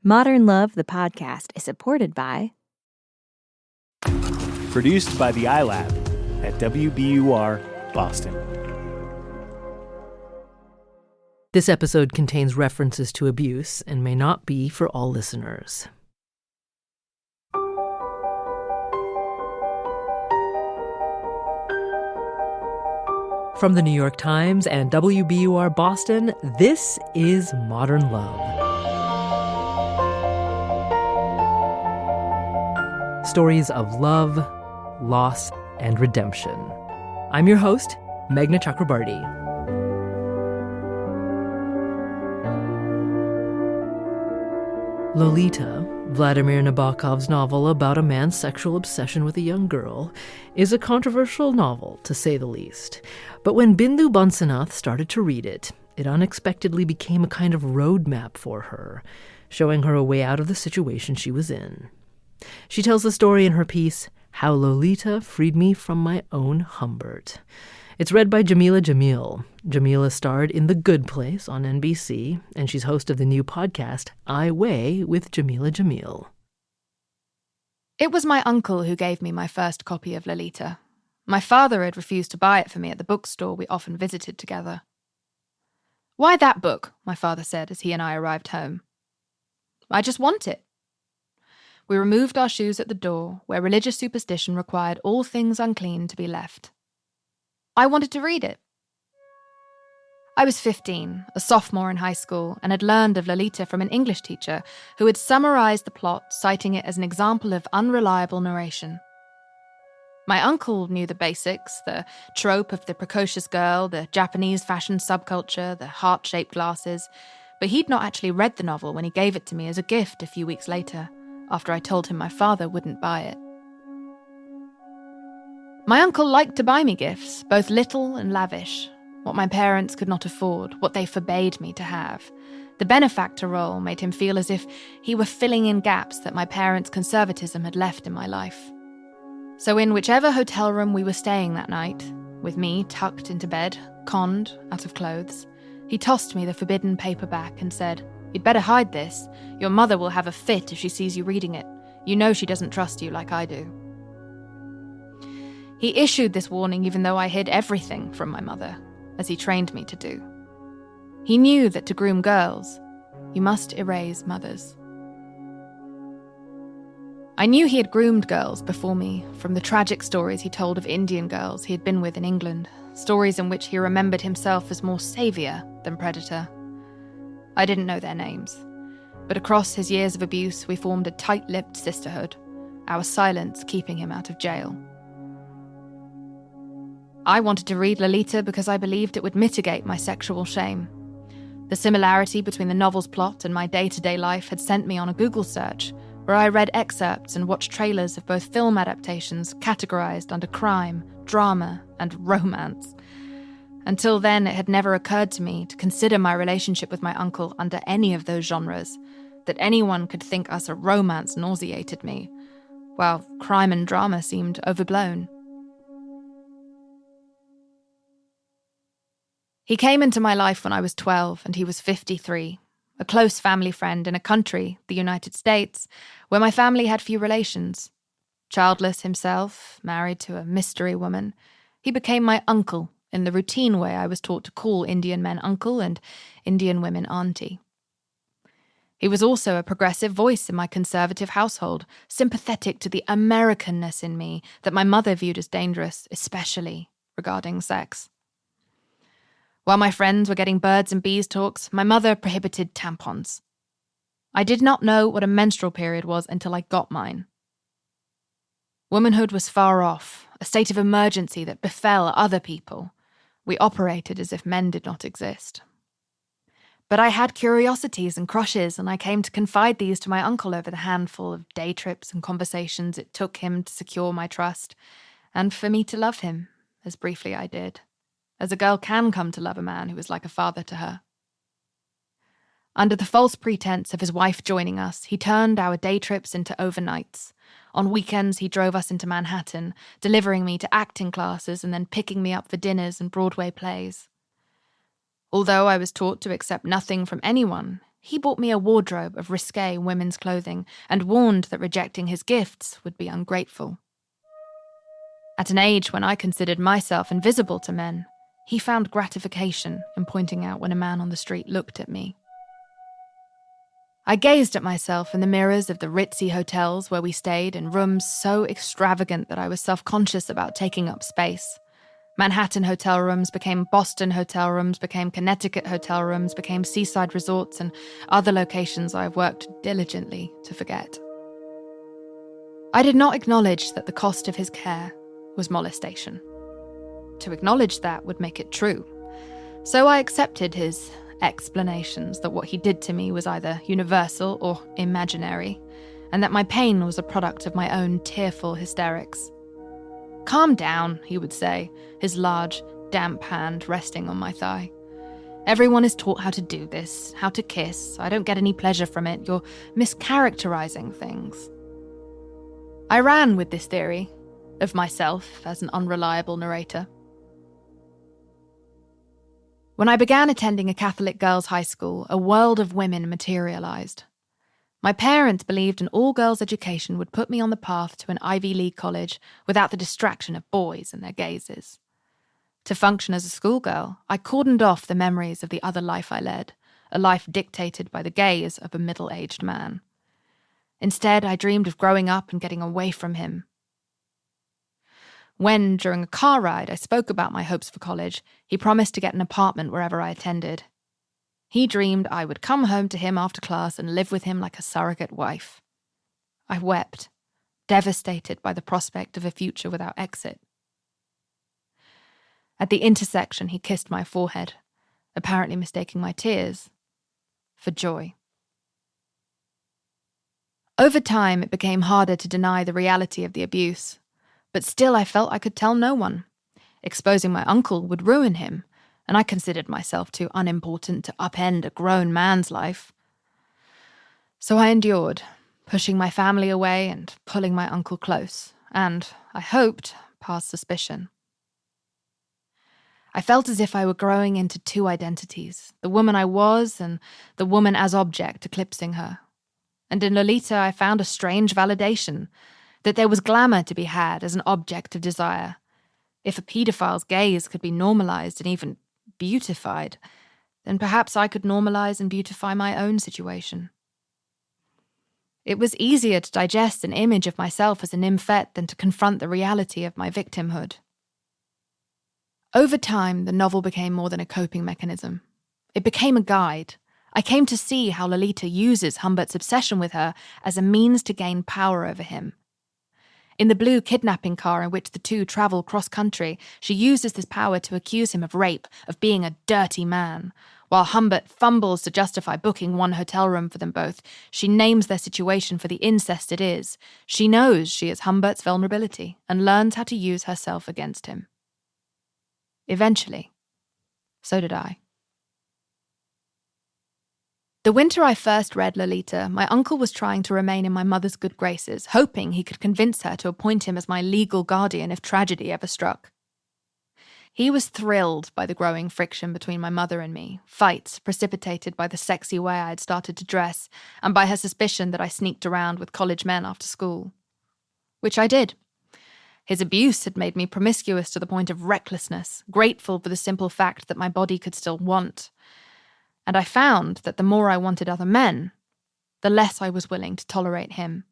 Modern Love, the podcast, is supported by... Produced by the iLab at WBUR Boston. This episode contains references to abuse and may not be for all listeners. From the New York Times and WBUR Boston, this is Modern Love. Stories of love, loss, and redemption. I'm your host, Meghna Chakrabarty. Lolita, Vladimir Nabokov's novel about a man's sexual obsession with a young girl, is a controversial novel, to say the least. But when Bindu Bansinath started to read it, it unexpectedly became a kind of roadmap for her, showing her a way out of the situation she was in. She tells the story in her piece, How Lolita Freed Me from My Own Humbert. It's read by Jameela Jamil. Jameela starred in The Good Place on NBC, and she's host of the new podcast, I Weigh with Jameela Jamil. It was my uncle who gave me my first copy of Lolita. My father had refused to buy it for me at the bookstore we often visited together. "Why that book?" my father said as he and I arrived home. "I just want it." We removed our shoes at the door, where religious superstition required all things unclean to be left. I wanted to read it. I was 15, a sophomore in high school, and had learned of Lolita from an English teacher who had summarized the plot, citing it as an example of unreliable narration. My uncle knew the basics, the trope of the precocious girl, the Japanese fashion subculture, the heart-shaped glasses, but he'd not actually read the novel when he gave it to me as a gift a few weeks later, after I told him my father wouldn't buy it. My uncle liked to buy me gifts, both little and lavish, what my parents could not afford, what they forbade me to have. The benefactor role made him feel as if he were filling in gaps that my parents' conservatism had left in my life. So in whichever hotel room we were staying that night, with me tucked into bed, conned, out of clothes, he tossed me the forbidden paperback and said, "You'd better hide this. Your mother will have a fit if she sees you reading it. You know she doesn't trust you like I do." He issued this warning even though I hid everything from my mother, as he trained me to do. He knew that to groom girls, you must erase mothers. I knew he had groomed girls before me from the tragic stories he told of Indian girls he had been with in England, stories in which he remembered himself as more savior than predator. I didn't know their names, but across his years of abuse we formed a tight-lipped sisterhood, our silence keeping him out of jail. I wanted to read Lolita because I believed it would mitigate my sexual shame. The similarity between the novel's plot and my day-to-day life had sent me on a Google search, where I read excerpts and watched trailers of both film adaptations categorized under crime, drama, and romance. Until then, it had never occurred to me to consider my relationship with my uncle under any of those genres, that anyone could think us a romance nauseated me, while crime and drama seemed overblown. He came into my life when I was 12 and he was 53, a close family friend in a country, the United States, where my family had few relations. Childless himself, married to a mystery woman, he became my uncle in the routine way I was taught to call Indian men uncle and Indian women auntie. He was also a progressive voice in my conservative household, sympathetic to the Americanness in me that my mother viewed as dangerous, especially regarding sex. While my friends were getting birds and bees talks, my mother prohibited tampons. I did not know what a menstrual period was until I got mine. Womanhood was far off, a state of emergency that befell other people. We operated as if men did not exist. But I had curiosities and crushes, and I came to confide these to my uncle over the handful of day trips and conversations it took him to secure my trust, and for me to love him, as briefly I did, as a girl can come to love a man who is like a father to her. Under the false pretense of his wife joining us, he turned our day trips into overnights. On weekends, he drove us into Manhattan, delivering me to acting classes and then picking me up for dinners and Broadway plays. Although I was taught to accept nothing from anyone, he bought me a wardrobe of risque women's clothing and warned that rejecting his gifts would be ungrateful. At an age when I considered myself invisible to men, he found gratification in pointing out when a man on the street looked at me. I gazed at myself in the mirrors of the ritzy hotels where we stayed in rooms so extravagant that I was self-conscious about taking up space. Manhattan hotel rooms became Boston hotel rooms, became Connecticut hotel rooms, became seaside resorts and other locations I have worked diligently to forget. I did not acknowledge that the cost of his care was molestation. To acknowledge that would make it true. So I accepted his explanations that what he did to me was either universal or imaginary, and that my pain was a product of my own tearful hysterics. "Calm down," he would say, his large, damp hand resting on my thigh. "Everyone is taught how to do this, how to kiss. I don't get any pleasure from it. You're mischaracterizing things." I ran with this theory of myself as an unreliable narrator. When I began attending a Catholic girls' high school, a world of women materialized. My parents believed an all-girls education would put me on the path to an Ivy League college without the distraction of boys and their gazes. To function as a schoolgirl, I cordoned off the memories of the other life I led, a life dictated by the gaze of a middle-aged man. Instead, I dreamed of growing up and getting away from him. When, during a car ride, I spoke about my hopes for college, he promised to get an apartment wherever I attended. He dreamed I would come home to him after class and live with him like a surrogate wife. I wept, devastated by the prospect of a future without exit. At the intersection, he kissed my forehead, apparently mistaking my tears for joy. Over time, it became harder to deny the reality of the abuse. But still I felt I could tell no one. Exposing my uncle would ruin him, and I considered myself too unimportant to upend a grown man's life. So I endured, pushing my family away and pulling my uncle close, and, I hoped, past suspicion. I felt as if I were growing into two identities, the woman I was and the woman as object eclipsing her. And in Lolita I found a strange validation, that there was glamour to be had as an object of desire. If a pedophile's gaze could be normalized and even beautified, then perhaps I could normalize and beautify my own situation. It was easier to digest an image of myself as a nymphette than to confront the reality of my victimhood. Over time, the novel became more than a coping mechanism. It became a guide. I came to see how Lolita uses Humbert's obsession with her as a means to gain power over him. In the blue kidnapping car in which the two travel cross-country, she uses this power to accuse him of rape, of being a dirty man. While Humbert fumbles to justify booking one hotel room for them both, she names their situation for the incest it is. She knows she is Humbert's vulnerability and learns how to use herself against him. Eventually, so did I. The winter I first read Lolita, my uncle was trying to remain in my mother's good graces, hoping he could convince her to appoint him as my legal guardian if tragedy ever struck. He was thrilled by the growing friction between my mother and me, fights precipitated by the sexy way I had started to dress, and by her suspicion that I sneaked around with college men after school. Which I did. His abuse had made me promiscuous to the point of recklessness, grateful for the simple fact that my body could still want. And I found that the more I wanted other men, the less I was willing to tolerate him.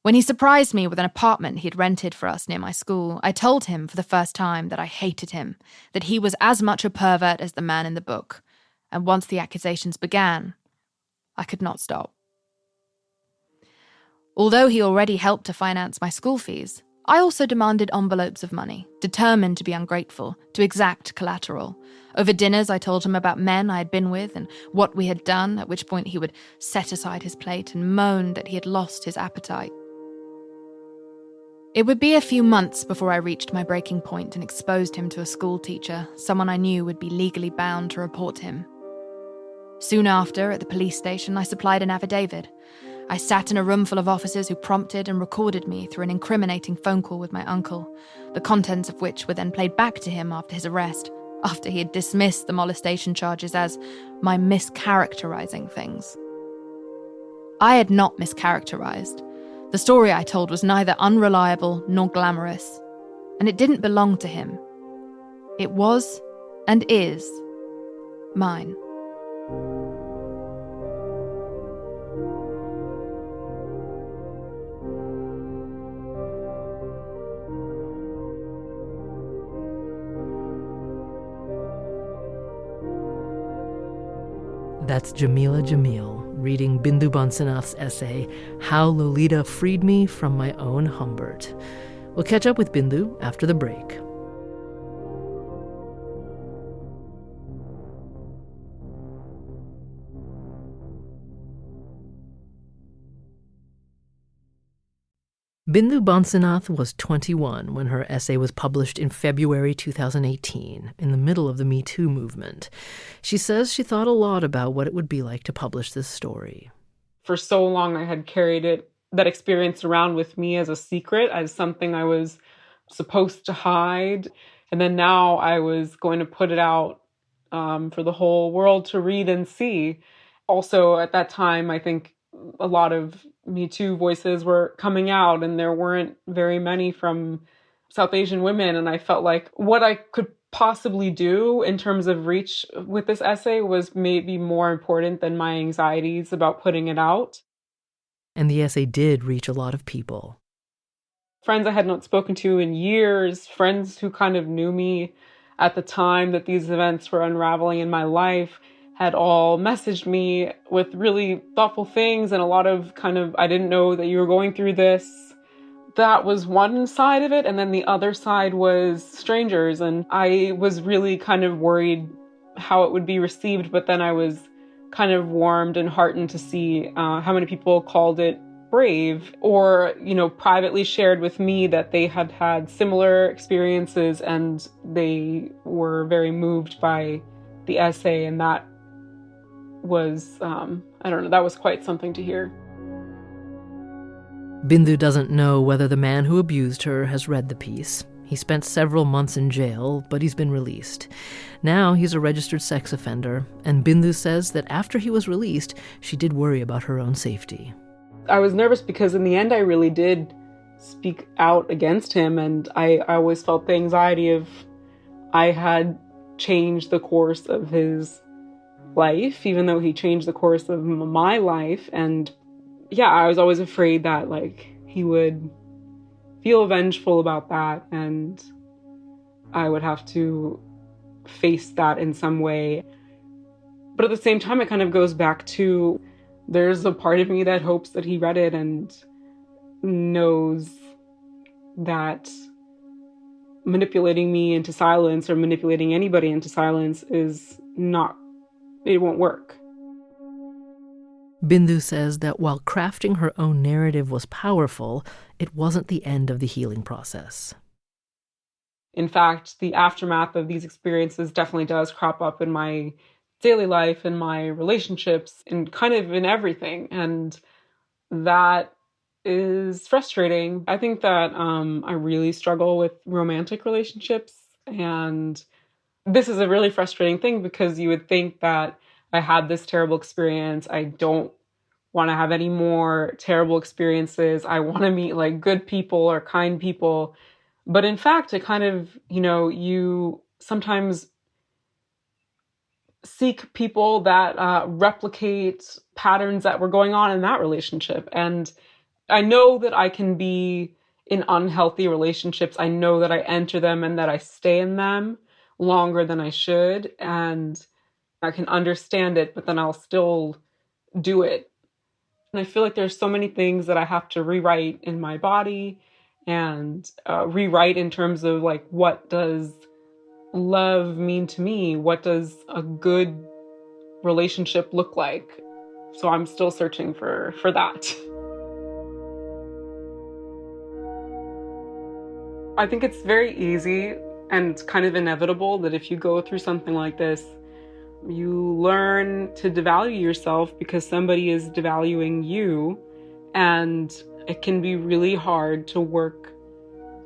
When he surprised me with an apartment he had rented for us near my school, I told him for the first time that I hated him, that he was as much a pervert as the man in the book, and once the accusations began, I could not stop. Although he already helped to finance my school fees, I also demanded envelopes of money, determined to be ungrateful, to exact collateral. Over dinners, I told him about men I had been with and what we had done, at which point he would set aside his plate and moan that he had lost his appetite. It would be a few months before I reached my breaking point and exposed him to a school teacher, someone I knew would be legally bound to report him. Soon after, at the police station, I supplied an affidavit. I sat in a room full of officers who prompted and recorded me through an incriminating phone call with my uncle, the contents of which were then played back to him after his arrest, after he had dismissed the molestation charges as my mischaracterizing things. I had not mischaracterized. The story I told was neither unreliable nor glamorous, and it didn't belong to him. It was, and is, mine. That's Jameela Jamil reading Bindu Bansinath's essay, How Lolita Freed Me from My Own Humbert. We'll catch up with Bindu after the break. Bindu Bansinath was 21 when her essay was published in February 2018, in the middle of the Me Too movement. She says she thought a lot about what it would be like to publish this story. For so long, I had carried that experience around with me as a secret, as something I was supposed to hide. And then now I was going to put it out for the whole world to read and see. Also, at that time, I think a lot of Me Too voices were coming out, and there weren't very many from South Asian women. And I felt like what I could possibly do in terms of reach with this essay was maybe more important than my anxieties about putting it out. And the essay did reach a lot of people. Friends I had not spoken to in years, friends who kind of knew me at the time that these events were unraveling in my life, had all messaged me with really thoughtful things and a lot of kind of, I didn't know that you were going through this. That was one side of it. And then the other side was strangers. And I was really kind of worried how it would be received. But then I was kind of warmed and heartened to see how many people called it brave or, privately shared with me that they had had similar experiences and they were very moved by the essay. And that was, that was quite something to hear. Bindu doesn't know whether the man who abused her has read the piece. He spent several months in jail, but he's been released. Now he's a registered sex offender, and Bindu says that after he was released, she did worry about her own safety. I was nervous because in the end I really did speak out against him, and I always felt the anxiety of I had changed the course of his life, even though he changed the course of my life. And yeah, I was always afraid that he would feel vengeful about that and I would have to face that in some way. But at the same time, it kind of goes back to there's a part of me that hopes that he read it and knows that manipulating me into silence or manipulating anybody into silence it won't work. Bindu says that while crafting her own narrative was powerful, it wasn't the end of the healing process. In fact, the aftermath of these experiences definitely does crop up in my daily life, in my relationships, and kind of in everything. And that is frustrating. I think that I really struggle with romantic relationships. And this is a really frustrating thing because you would think that I had this terrible experience. I don't want to have any more terrible experiences. I want to meet good people or kind people. But in fact, it kind of, you sometimes seek people that replicate patterns that were going on in that relationship. And I know that I can be in unhealthy relationships. I know that I enter them and that I stay in them longer than I should. And I can understand it, but then I'll still do it. And I feel like there's so many things that I have to rewrite in my body and rewrite in terms of what does love mean to me? What does a good relationship look like? So I'm still searching for that. I think it's very easy and kind of inevitable that if you go through something like this, you learn to devalue yourself because somebody is devaluing you. And it can be really hard to work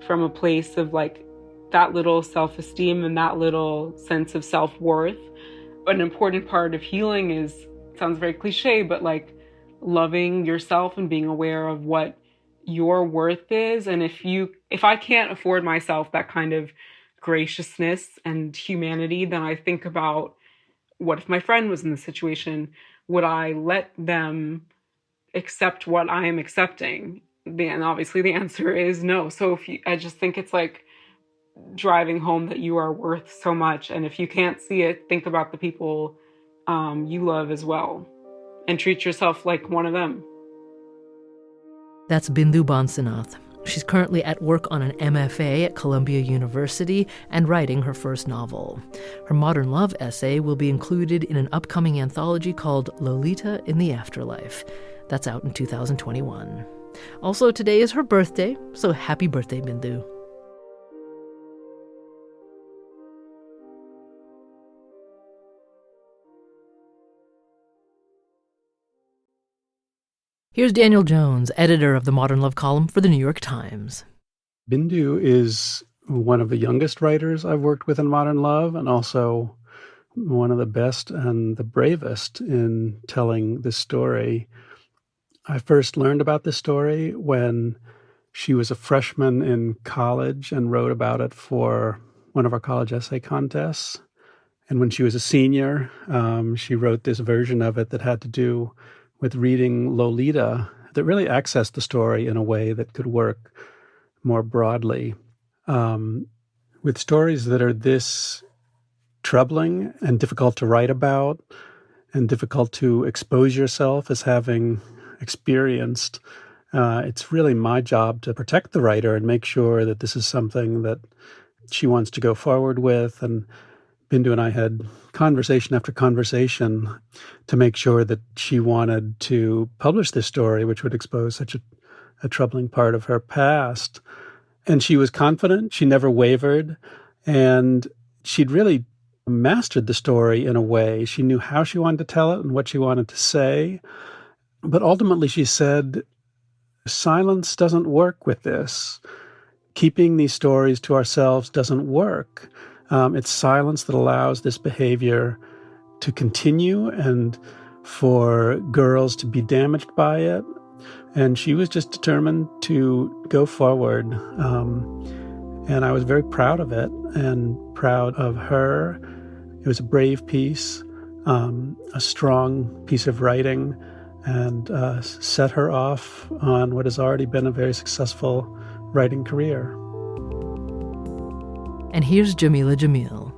from a place of that little self-esteem and that little sense of self-worth. An important part of healing is, sounds very cliche, but like loving yourself and being aware of what your worth is. And if I can't afford myself that kind of graciousness and humanity, then I think about, what if my friend was in this situation? Would I let them accept what I am accepting? And obviously the answer is no. So I just think it's like driving home that you are worth so much. And if you can't see it, think about the people you love as well, and treat yourself like one of them. That's Bindu Bansinath. She's currently at work on an MFA at Columbia University and writing her first novel. Her modern love essay will be included in an upcoming anthology called Lolita in the Afterlife. That's out in 2021. Also, today is her birthday, so happy birthday, Bindu. Here's Daniel Jones, editor of the Modern Love column for the New York Times. Bindu is one of the youngest writers I've worked with in Modern Love, and also one of the best and the bravest in telling this story. I first learned about this story when she was a freshman in college and wrote about it for one of our college essay contests. And when she was a senior, she wrote this version of it that had to do with reading Lolita, that really accessed the story in a way that could work more broadly. With stories that are this troubling and difficult to write about and difficult to expose yourself as having experienced, it's really my job to protect the writer and make sure that this is something that she wants to go forward with. And Bindu and I had conversation after conversation to make sure that she wanted to publish this story, which would expose such a troubling part of her past. And she was confident. She never wavered. And she'd really mastered the story in a way. She knew how she wanted to tell it and what she wanted to say. But ultimately, she said, silence doesn't work with this. Keeping these stories to ourselves doesn't work. It's silence that allows this behavior to continue and for girls to be damaged by it. And she was just determined to go forward. And I was very proud of it and proud of her. It was a brave piece, a strong piece of writing, and set her off on what has already been a very successful writing career. And here's Jameela Jamil.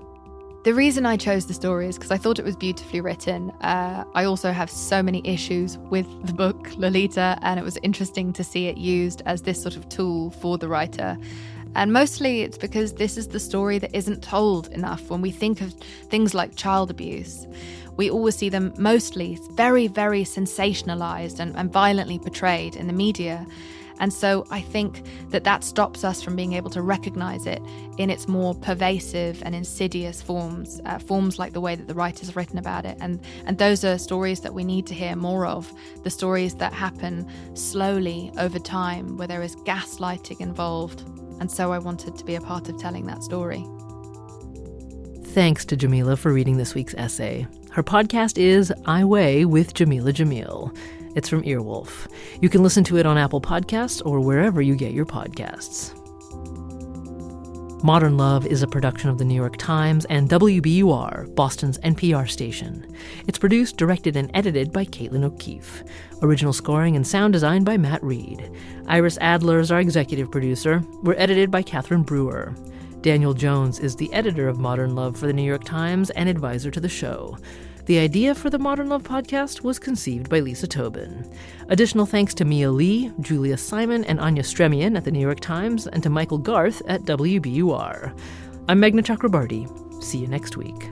The reason I chose the story is because I thought it was beautifully written. I also have so many issues with the book, Lolita, and it was interesting to see it used as this sort of tool for the writer. And mostly it's because this is the story that isn't told enough. When we think of things like child abuse, we always see them mostly very, very sensationalized and violently portrayed in the media. And so I think that stops us from being able to recognize it in its more pervasive and insidious forms, forms like the way that the writer's written about it. And those are stories that we need to hear more of, the stories that happen slowly over time, where there is gaslighting involved. And so I wanted to be a part of telling that story. Thanks to Jameela for reading this week's essay. Her podcast is I Weigh with Jameela Jamil. It's from Earwolf. You can listen to it on Apple Podcasts or wherever you get your podcasts. Modern Love is a production of the New York Times and WBUR, Boston's NPR station. It's produced, directed, and edited by Caitlin O'Keefe. Original scoring and sound design by Matt Reed. Iris Adler is our executive producer. We're edited by Catherine Brewer. Daniel Jones is the editor of Modern Love for the New York Times and advisor to the show. The idea for the Modern Love podcast was conceived by Lisa Tobin. Additional thanks to Mia Lee, Julia Simon, and Anya Stremian at the New York Times, and to Michael Garth at WBUR. I'm Meghna Chakrabarti. See you next week.